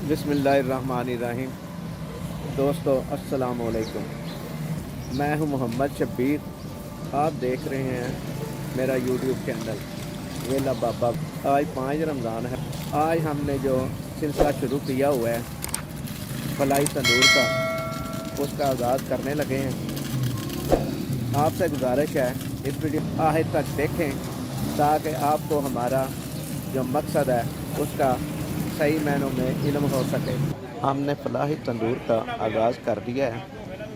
बिस्मिल्लाहिर्रहमानिर्रहीम। दोस्तों अस्सलाम वालेकुम। मैं हूं मोहम्मद शब्बीर। आप देख रहे हैं मेरा यूट्यूब चैनल वेला बाबा। आज 5 रमज़ान है। आज हमने जो सिलसिला शुरू किया हुआ है फलाई तंदूर का, उसका आगाज़ करने लगे हैं। आपसे गुजारिश है इस वीडियो आखिर तक देखें ताकि आपको हमारा जो मकसद है उसका सही मायनों में इल्म हो सके। हमने फलाही तंदूर का आगाज़ कर दिया है।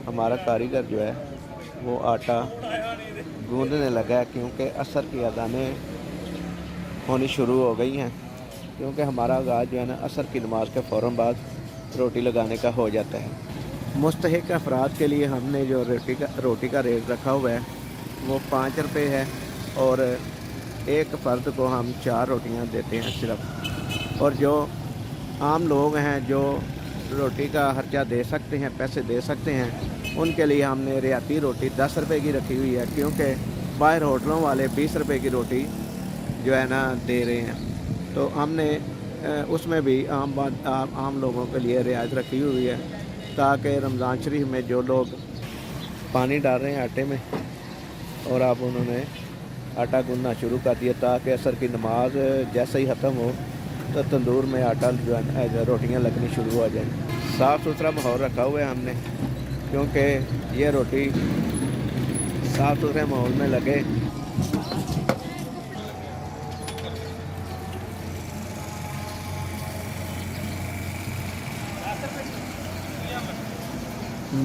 हमारा कारीगर जो है वो आटा गूंदने लगा है क्योंकि असर की अज़ानें होनी शुरू हो गई हैं। क्योंकि हमारा आगाज़ जो है ना असर की नमाज के फ़ौरन बाद रोटी लगाने का हो जाता है। मुस्तहिक अफराद के लिए हमने जो रोटी का रेट रखा हुआ है वो 5 रुपये है और एक फ़र्द को हम 4 रोटियां देते हैं सिर्फ। और जो आम लोग हैं जो रोटी का खर्चा दे सकते हैं, पैसे दे सकते हैं, उनके लिए हमने रियाती रोटी 10 रुपये की रखी हुई है। क्योंकि बाहर होटलों वाले 20 रुपये की रोटी जो है ना दे रहे हैं, तो हमने उसमें भी आम लोगों के लिए रियायत रखी हुई है ताकि रमज़ान शरीफ में जो लोग पानी डाल रहे हैं आटे में और अब उन्होंने आटा गूंदना शुरू कर दिया ताकि असर की नमाज जैसे ही ख़त्म हो तो तंदूर में आटा जो है रोटियां लगनी शुरू हो जाए। साफ़ सुथरा माहौल रखा हुआ है हमने क्योंकि ये रोटी साफ़ सुथरे माहौल में लगे।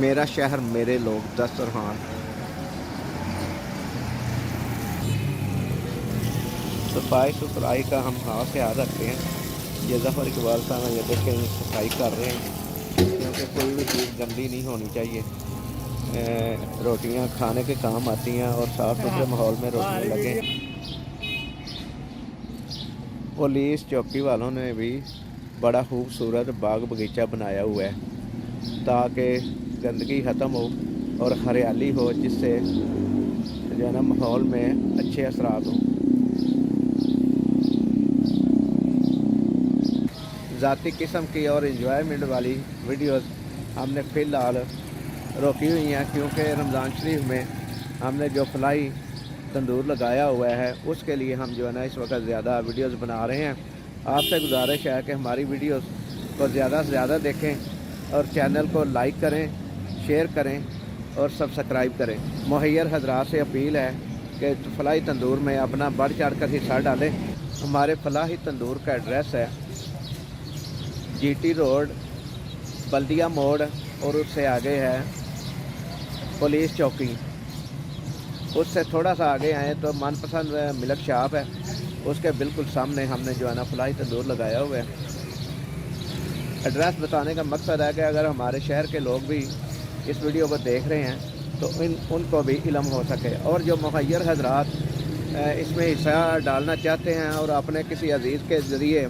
मेरा शहर मेरे लोग दस्तरखान। सफाई सुथराई का हम खास ख्याल रखते हैं। ये ज़फ़र इकबाल साहब ये देखें सफाई कर रहे हैं क्योंकि कोई भी चीज़ गंदी नहीं होनी चाहिए। रोटियां खाने के काम आती हैं और साफ़ सुथरे माहौल में रोटियां लगें। पुलिस चौकी वालों ने भी बड़ा खूबसूरत बाग बगीचा बनाया हुआ है ताकि गंदगी ख़त्म हो और हरियाली हो, जिससे जो है ना माहौल में अच्छे असरात हों। ज़ाती किस्म की और इंजॉयमेंट वाली वीडियोस हमने फ़िलहाल रोकी हुई हैं क्योंकि रमज़ान शरीफ में हमने जो फलाई तंदूर लगाया हुआ है उसके लिए हम जो है ना इस वक्त ज़्यादा वीडियोस बना रहे हैं। आपसे गुजारिश है कि हमारी वीडियोस को ज़्यादा से ज़्यादा देखें और चैनल को लाइक करें, शेयर करें और सब्सक्राइब करें। मुहैयर हजरात से अपील है कि फलाही तंदूर में अपना बढ़ चढ़ कर हिस्सा डालें। हमारे फलाही तंदूर का एड्रेस है GT रोड, बल्दिया मोड़ और उससे आगे है पुलिस चौकी। उससे थोड़ा सा आगे आए तो मनपसंद मिल्क शॉप है, उसके बिल्कुल सामने हमने जो है ना फलाही तंदूर लगाया हुआ है। एड्रेस बताने का मकसद है कि अगर हमारे शहर के लोग भी इस वीडियो को देख रहे हैं तो उनको भी इल्म हो सके। और जो मुहैयर हजरात इसमें हिस्सा डालना चाहते हैं और अपने किसी अजीज़ के ज़रिए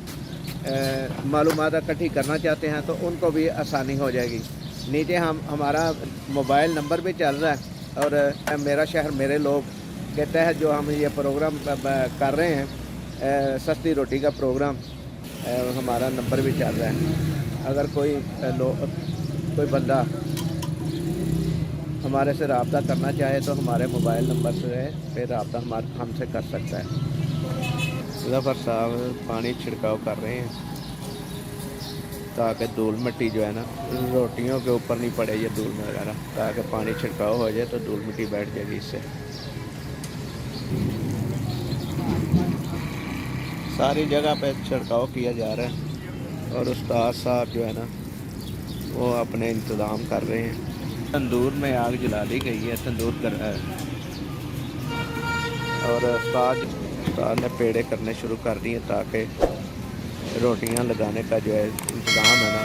मालूमात इकट्ठी करना चाहते हैं तो उनको भी आसानी हो जाएगी। नीचे हमारा मोबाइल नंबर भी चल रहा है और मेरा शहर मेरे लोग के तहत जो हम ये प्रोग्राम कर रहे हैं, सस्ती रोटी का प्रोग्राम, हमारा नंबर भी चल रहा है। अगर कोई बंदा हमारे से रब्ता करना चाहे तो हमारे मोबाइल नंबर से फिर रब्ता हमसे कर सकता है। ज़फ़र साहब पानी छिड़काव कर रहे हैं ताकि धूल मिट्टी जो है ना रोटियों के ऊपर नहीं पड़े, ये धूल वगैरह, ताकि पानी छिड़काव हो जाए तो धूल मिट्टी बैठ जाएगी इससे। सारी जगह पे छिड़काव किया जा रहा है और उस्ताद साहब जो है ना वो अपने इंतज़ाम कर रहे हैं। तंदूर में आग जला दी गई है, तंदूर कर रहा है और उस्ताद ने पेड़े करने शुरू कर दिए ताकि रोटियां लगाने का जो है इंतज़ाम है ना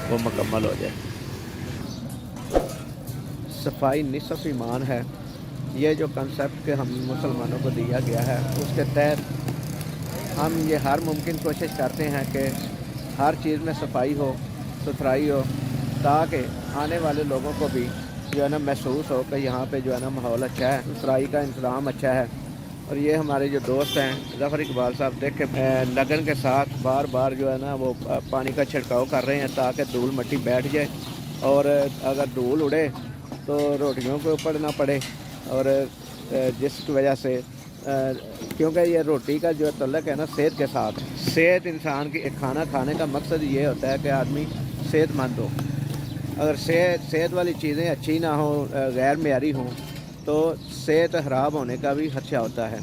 वो मुकम्मल हो जाए। सफाई निसफ ईमान है, ये जो कंसेप्ट के हम मुसलमानों को दिया गया है उसके तहत हम ये हर मुमकिन कोशिश करते हैं कि हर चीज़ में सफाई हो, सुथराई हो, ताकि आने वाले लोगों को भी जो है ना महसूस हो कि यहाँ पे जो है ना माहौल अच्छा है, सुथराई का इंतज़ाम अच्छा है اور یہ ہمارے جو دوست ہیں ظفر اقبال صاحب، دیکھ کے لگن کے ساتھ بار بار جو ہے نا وہ پانی کا چھڑکاؤ کر رہے ہیں تاکہ دھول مٹی بیٹھ جائے، اور اگر دھول اڑے تو روٹیوں کے اوپر نہ پڑے، اور جس کی وجہ سے کیونکہ یہ روٹی کا جو تعلق ہے نا صحت کے ساتھ ہے۔ صحت انسان کی کھانا کھانے کا مقصد یہ ہوتا ہے کہ آدمی صحت مند ہو۔ اگر صحت والی چیزیں اچھی نہ ہوں، غیر معیاری ہوں، تو صحت خراب ہونے کا بھی خدشہ ہوتا ہے۔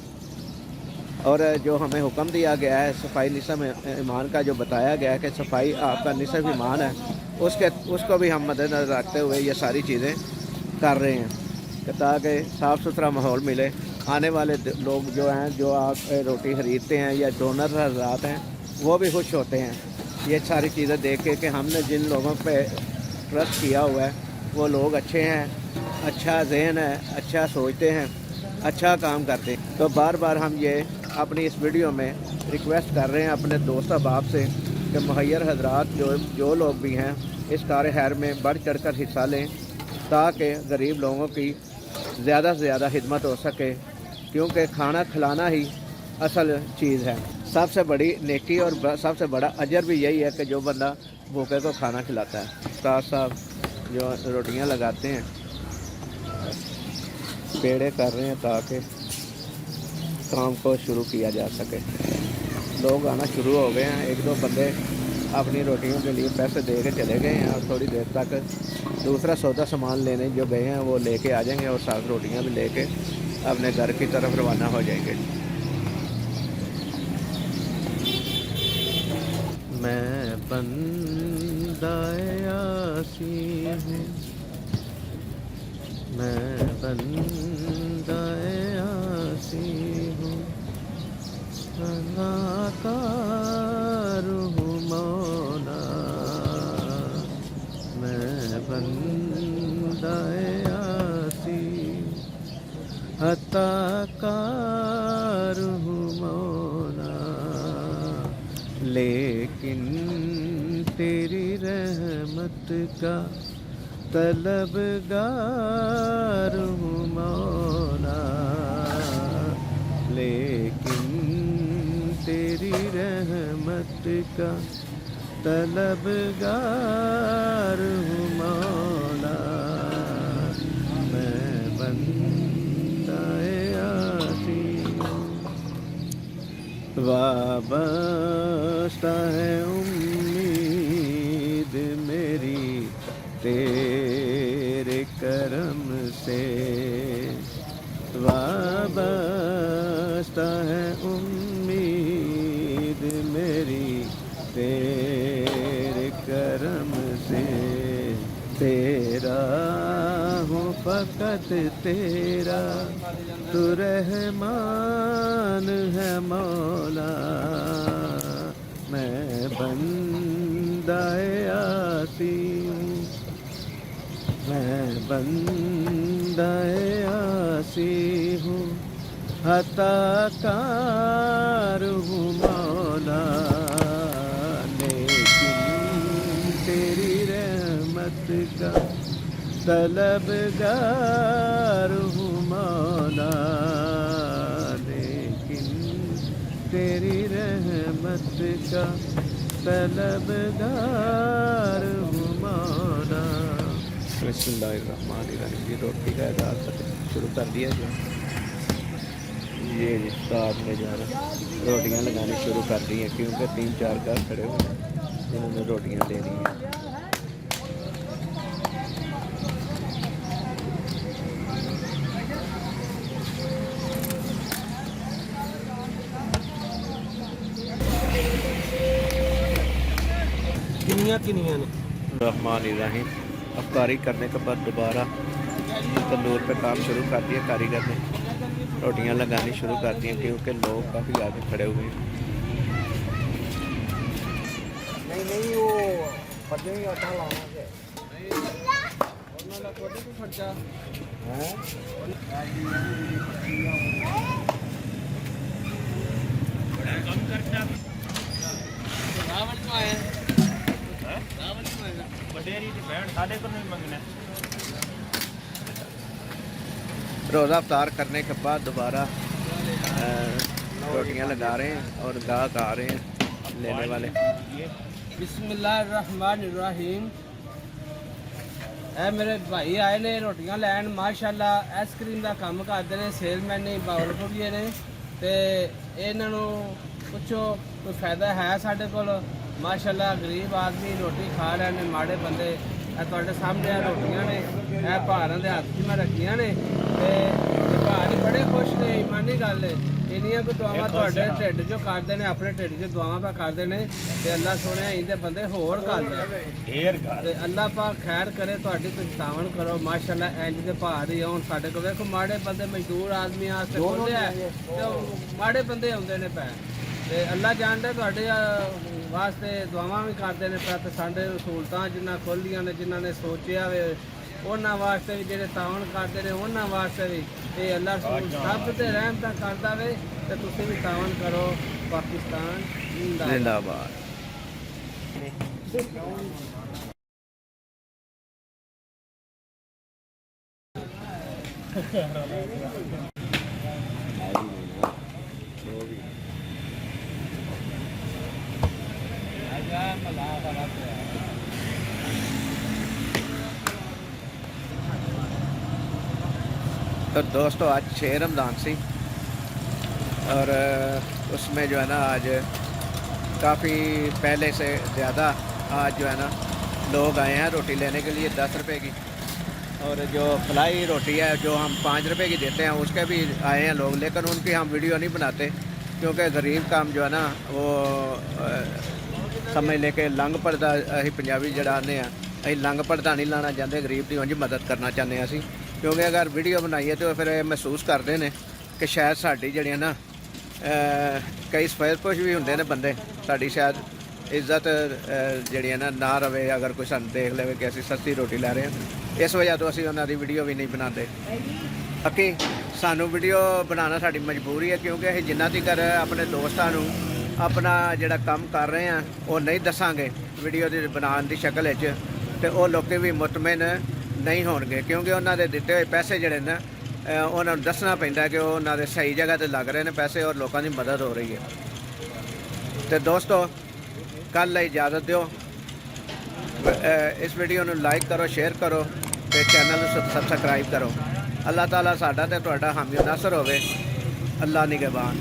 اور جو ہمیں حکم دیا گیا ہے صفائی نصف ایمان کا، جو بتایا گیا ہے کہ صفائی آپ کا نصف ایمان ہے، اس کو بھی ہم مد نظر رکھتے ہوئے یہ ساری چیزیں کر رہے ہیں کہ تاکہ صاف ستھرا ماحول ملے۔ آنے والے لوگ جو ہیں، جو آپ روٹی خریدتے ہیں یا ڈونر حضرات ہیں، وہ بھی خوش ہوتے ہیں یہ ساری چیزیں دیکھ کے کہ ہم نے جن لوگوں پہ ٹرسٹ کیا ہوا ہے وہ لوگ اچھے ہیں، اچھا ذہن ہے، اچھا سوچتے ہیں، اچھا کام کرتے ہیں۔ تو بار بار ہم یہ اپنی اس ویڈیو میں ریکویسٹ کر رہے ہیں اپنے دوست احباب سے کہ مہیر حضرات جو لوگ بھی ہیں اس کار خیر میں بڑھ چڑھ کر حصہ لیں تاکہ غریب لوگوں کی زیادہ سے زیادہ خدمت ہو سکے، کیونکہ کھانا کھلانا ہی اصل چیز ہے۔ سب سے بڑی نیکی اور سب سے بڑا اجر بھی یہی ہے کہ جو بندہ بھوکے کو کھانا کھلاتا ہے۔ استاد صاحب جو روٹیاں لگاتے ہیں، پیڑے کر رہے ہیں تاکہ کام کو شروع کیا جا سکے۔ لوگ آنا شروع ہو گئے ہیں، ایک دو بندے اپنی روٹیوں کے لیے پیسے دے کے چلے گئے ہیں، اور تھوڑی دیر تک دوسرا سودا سامان لینے جو گئے ہیں وہ لے کے آ جائیں گے، اور ساتھ روٹیاں بھی لے کے اپنے گھر کی طرف روانہ ہو جائیں گے۔ میں بندہ عاصی ہوں، میں بندہ عاصی ہوں، گناہگار ہوں مولا، میں بندہ عاصی عطا کار ہوں مولا، لیکن تیری رحمت کا طلبگار ہوں مولا، لیکن تیری رحمت کا طلبگار ہوں مولا، میں بندہ عاصی ہوں۔ وابستہ ہے امید میری تیرے کرم سے، وابستہ ہے امید میری تیرے کرم سے، تیرا ہوں فقط تیرا تو رحمان ہے مولا، میں بندہ عاصی ہوں، میں بندہ عاصی ہوں، عطا کار ہوں مولا، لیکن تیری رحمت کا طلبگار ہوں مولا، لیکن تیری رحمت کا طلبگار ہوں مولا۔ بسم اللہ الرحمن الرحیم۔ یہ روٹی کا اعداد شروع کر دیا جو یہ استاد نے جو ہے روٹیاں لگانی شروع کر دی ہیں، کیونکہ 3-4 گھر کھڑے ہوئے ہیں جنہوں نے روٹیاں دینی ہیں۔ کنیاں نے رحمان الرحیم۔ افطاری کرنے کے بعد دوبارہ تندور پہ کام شروع کر دیا، کاریگر نے روٹیاں لگانی شروع کر دی ہیں کیونکہ لوگ کافی آگے کھڑے ہوئے ہیں۔ نہیں وہ روزہ افطار کرنے کے بعد دوبارہ रोटियां लगा रहे हैं और गाहक आ रहे हैं लेने वाले। बिस्मिल्लाहिर्रहमानिर्रहीम। ਇਹ ਮੇਰੇ ਭਾਈ ਆਏ ਨੇ ਰੋਟੀਆਂ ਲੈਣ। ਮਾਸ਼ਾਅੱਲਾ ਆਈਸਕ੍ਰੀਮ ਦਾ ਕੰਮ ਕਰਦੇ ਨੇ, ਸੇਲਮੈਨ ਨੇ, ਬਾਵਲਪੁਰੀਏ ਨੇ। ਤੇ ਇਹਨਾਂ ਨੂੰ ਪੁੱਛੋ ਕੋਈ ਫਾਇਦਾ ਹੈ ਸਾਡੇ ਕੋਲ। ਮਾਸ਼ਾਅੱਲਾ ਗਰੀਬ ਆਦਮੀ ਰੋਟੀ ਖਾ ਰਹੇ ਨੇ, ਮਾੜੇ ਬੰਦੇ। ਇਹ ਤੁਹਾਡੇ ਸਾਹਮਣੇ ਆ ਰੋਟੀਆਂ ਨੇ, ਇਹ ਭਾਰਾਂ ਦੇ ਹੱਥ 'ਚ ਮੈਂ ਰੱਖੀਆਂ ਨੇ ਤੇ ਭਾਰ ਬੜੇ ਖੁਸ਼ ਨੇ। ਇਮਾਨੀ ਗੱਲ ਹੈ, ਇੰਨੀਆਂ ਕੁ ਦੁਆਵਾਂ ਤੁਹਾਡੇ ਢਿੱਡ 'ਚੋਂ ਕਰਦੇ ਨੇ, ਆਪਣੇ ਢਿੱਡ 'ਚ ਦੁਆਵਾਂ ਪਾ ਕਰਦੇ ਨੇ ਤੇ ਅੱਲਾ ਸੋਹਣਿਆ ਇਹਦੇ ਬੰਦੇ ਹੋਰ ਕਰਦੇ ਤੇ ਅੱਲਾ ਪਾਕ ਖੈਰ ਕਰੇ, ਤੁਹਾਡੀ ਪਛਤਾਵਣ ਕਰੋ। ਮਾਸ਼ਾਅੱਲਾ ਇੰਜ ਦੇ ਭਾਰ ਹੀ ਆਉਣ ਸਾਡੇ ਕੋਲ। ਵੇਖੋ ਮਾੜੇ ਬੰਦੇ ਮਜ਼ਦੂਰ ਆਦਮੀ ਵਾਸਤੇ ਖੋਲਿਆ ਤੇ ਉਹ ਮਾੜੇ ਬੰਦੇ ਆਉਂਦੇ ਨੇ ਪੈ ਤੇ ਅੱਲਾ ਜਾਣਦਾ ਤੁਹਾਡੇ ਵਾਸਤੇ ਦੁਆਵਾਂ ਵੀ ਕਰਦੇ ਨੇ ਪੈ। ਤੇ ਸਾਡੇ ਸਹੂਲਤਾਂ ਜਿੰਨਾ ਖੋਲੀਆਂ ਨੇ, ਜਿਨ੍ਹਾਂ ਨੇ ਸੋਚਿਆ ਵੇ ਉਹਨਾਂ ਵਾਸਤੇ ਵੀ, ਜਿਹੜੇ ਤਾਵਨ ਕਰਦੇ ਨੇ ਉਹਨਾਂ ਵਾਸਤੇ ਵੀ। ਤੇ ਅੱਲਾ ਸਭ ਤੇ ਰਹਿਮਤਾਂ ਕਰਦਾ ਵੇ ਤੇ ਤੁਸੀਂ ਵੀ ਤਾਵਨ ਕਰੋ। ਪਾਕਿਸਤਾਨ जिंदाबाद। तो दोस्तों आज 6 रमज़ान सी और उसमें जो है ना आज काफ़ी पहले से ज़्यादा आज जो है ना लोग आए हैं रोटी लेने के लिए 10 रुपए की। और जो फ्लाई रोटी है जो हम 5 रुपए की देते हैं उसके भी आए हैं लोग, लेकिन उनकी हम वीडियो नहीं बनाते क्योंकि गरीब काम जो है ना वो समझ लेके लंघ पड़दा। असीं पंजाबी जड़ा आने असीं लंघ पड़दा नहीं लाना चाहते, गरीब की उंज मदद करना चाहते हैं असीं। क्योंकि अगर वीडियो बनाइए तो फिर महसूस करते हैं कि शायद साड़ी जड़ियाँ ना कई सफेदपोश भी होंगे ने बंदे, साड़ी शायद इज्जत जड़ियाँ ना रवे अगर कोई सानू देख ले कि असीं सस्ती रोटी लै रहे हैं। इस वजह तो असीं उन्हां दी वीडियो भी नहीं बनाते। बाकी सानू वीडियो बनाना साडी मजबूरी है क्योंकि असीं जिन्ना तक अपने दोस्तां नू अपना जिहड़ा काम कर रहे हैं वो नहीं दसांगे वीडियो दी बनाने की शक्ल विच ते वो लोग भी मुतमिन नहीं होणगे, क्योंकि उन्हां दे दित्ते होए पैसे जिहड़े ने उन्हां नूं दसना पैंदा कि उन्हां दे सही जगह ते लग रहे हैं पैसे और लोगों की मदद हो रही है। तो दोस्तों कल इजाज़त दिओ, इस वीडियो नूं लाइक करो, शेयर करो ते चैनल नूं सबसक्राइब करो। अल्लाह ताला साडा ते तुहाडा हामी नासर होवे। अल्लाह निगहबान।